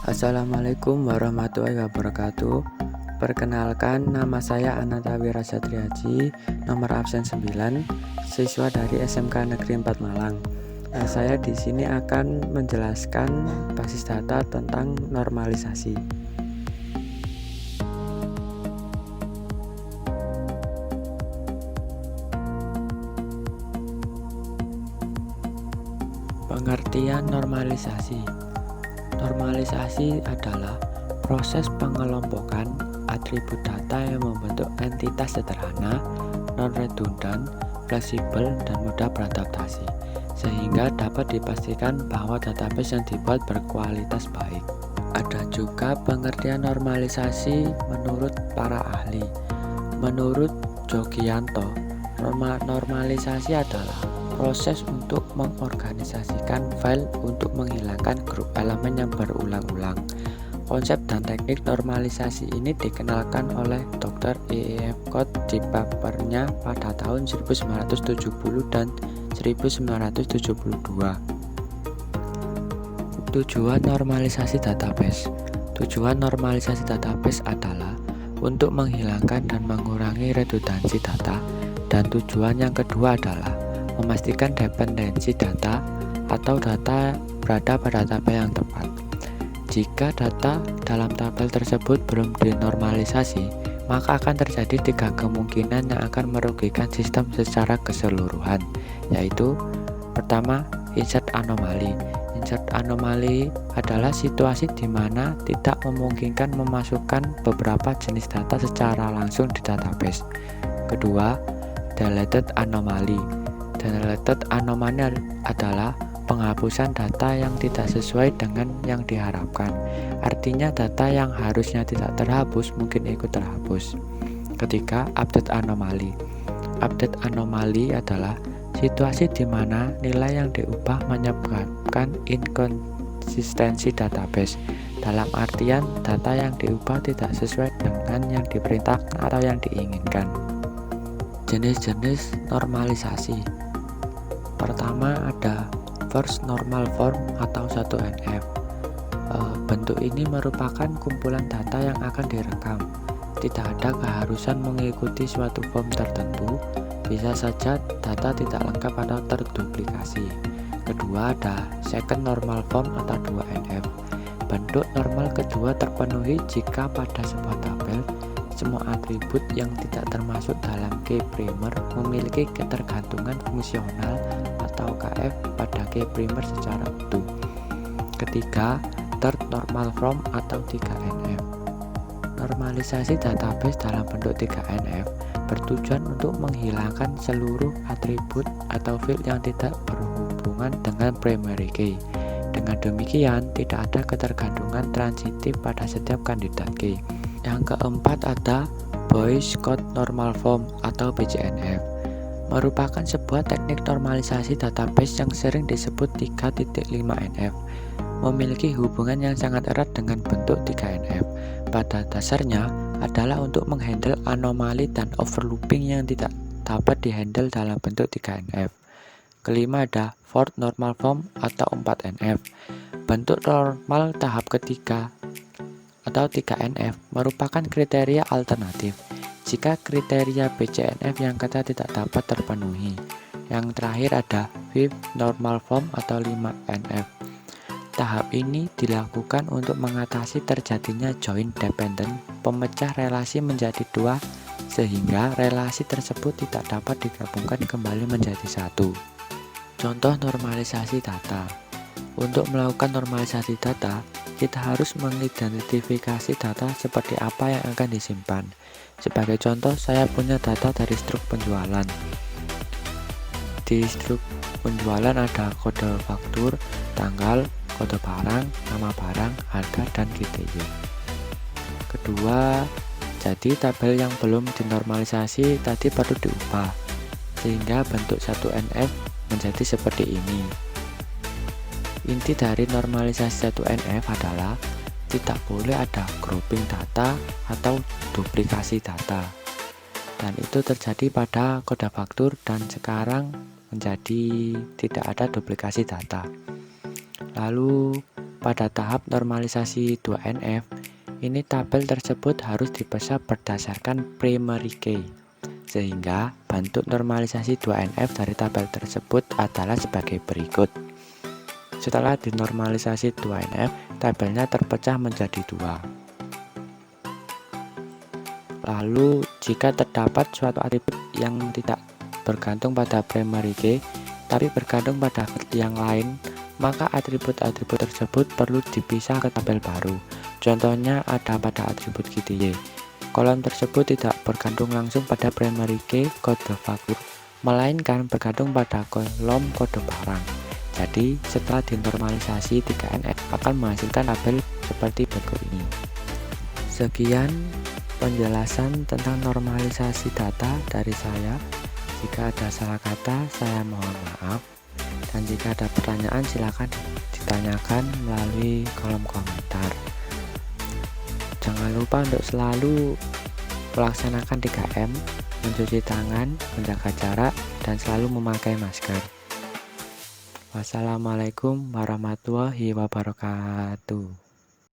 Assalamualaikum warahmatullahi wabarakatuh. Perkenalkan, nama saya Ananta Wira Satriaji, nomor absen 9, siswa dari SMK Negeri 4 Malang. Saya di sini akan menjelaskan basis data tentang normalisasi. Pengertian normalisasi. Normalisasi adalah proses pengelompokan atribut data yang membentuk entitas sederhana, non-redundan, fleksibel, dan mudah beradaptasi, sehingga dapat dipastikan bahwa database yang dibuat berkualitas baik. Ada juga pengertian normalisasi menurut para ahli. Menurut Jogianto, normalisasi adalah proses untuk mengorganisasikan file untuk menghilangkan grup elemen yang berulang-ulang. Konsep dan teknik normalisasi ini dikenalkan oleh Dr. E.E.F. Codd di papernya pada tahun 1970 dan 1972. Tujuan normalisasi database. Tujuan normalisasi database adalah untuk menghilangkan dan mengurangi redundansi data, dan tujuan yang kedua adalah memastikan dependensi data atau data berada pada tabel yang tepat. Jika data dalam tabel tersebut belum dinormalisasi, maka akan terjadi 3 kemungkinan yang akan merugikan sistem secara keseluruhan, yaitu pertama, insert anomali. Insert anomali adalah situasi di mana tidak memungkinkan memasukkan beberapa jenis data secara langsung di database. Kedua, deleted anomali. Deleted anomali adalah penghapusan data yang tidak sesuai dengan yang diharapkan. Artinya data yang harusnya tidak terhapus mungkin ikut terhapus. Ketiga, update anomali. Update anomali adalah situasi di mana nilai yang diubah menyebabkan inkonsistensi database. Dalam artian data yang diubah tidak sesuai dengan yang diperintahkan atau yang diinginkan. Jenis-jenis normalisasi. Pertama ada first normal form atau 1NF. Bentuk ini merupakan kumpulan data yang akan direkam. Tidak ada keharusan mengikuti suatu form tertentu. Bisa saja data tidak lengkap atau terduplikasi. Kedua ada second normal form atau 2NF. Bentuk normal kedua terpenuhi jika pada sebuah tabel semua atribut yang tidak termasuk dalam key-primer memiliki ketergantungan fungsional atau KF pada key-primer secara utuh. Ketiga, third normal form atau 3NF. Normalisasi database dalam bentuk 3NF bertujuan untuk menghilangkan seluruh atribut atau field yang tidak berhubungan dengan primary key. Dengan demikian, tidak ada ketergantungan transitif pada setiap kandidat key. Yang keempat ada Boyce Codd Normal Form atau BCNF. Merupakan sebuah teknik normalisasi database yang sering disebut 3.5NF. Memiliki hubungan yang sangat erat dengan bentuk 3NF. Pada dasarnya adalah untuk menghandle anomali dan overlooping yang tidak dapat dihandle dalam bentuk 3NF. Kelima ada fourth normal form atau 4NF. Bentuk normal tahap ketiga atau 3NF merupakan kriteria alternatif jika kriteria BCNF yang ketat tidak dapat terpenuhi. Yang terakhir ada fifth normal form atau 5NF. Tahap ini dilakukan untuk mengatasi terjadinya joint dependent, pemecah relasi menjadi dua sehingga relasi tersebut tidak dapat digabungkan kembali menjadi satu. Contoh normalisasi data. Untuk melakukan normalisasi data, kita harus mengidentifikasi data seperti apa yang akan disimpan. Sebagai contoh, saya punya data dari struk penjualan. Di struk penjualan ada kode faktur, tanggal, kode barang, nama barang, harga, dan GTY. Kedua, jadi tabel yang belum dinormalisasi tadi perlu diubah, sehingga bentuk 1NF menjadi seperti ini. Inti dari normalisasi 1NF adalah tidak boleh ada grouping data atau duplikasi data. Dan itu terjadi pada kode faktur dan sekarang menjadi tidak ada duplikasi data. Lalu pada tahap normalisasi 2NF, ini tabel tersebut harus dipesah berdasarkan primary key, sehingga bentuk normalisasi 2NF dari tabel tersebut adalah sebagai berikut. Setelah dinormalisasi 2NF, tabelnya terpecah menjadi dua. Lalu, jika terdapat suatu atribut yang tidak bergantung pada primary key, tapi bergantung pada yang lain, maka atribut-atribut tersebut perlu dipisah ke tabel baru. Contohnya ada pada atribut GTY. Kolom tersebut tidak bergantung langsung pada primary key kode vakur, melainkan bergantung pada kolom kode barang. Jadi, setelah dinormalisasi 3NF akan menghasilkan tabel seperti berikut ini. Sekian penjelasan tentang normalisasi data dari saya. Jika ada salah kata, saya mohon maaf. Dan jika ada pertanyaan, silakan ditanyakan melalui kolom komentar. Jangan lupa untuk selalu melaksanakan 3M, mencuci tangan, menjaga jarak, dan selalu memakai masker. Wassalamualaikum warahmatullahi wabarakatuh.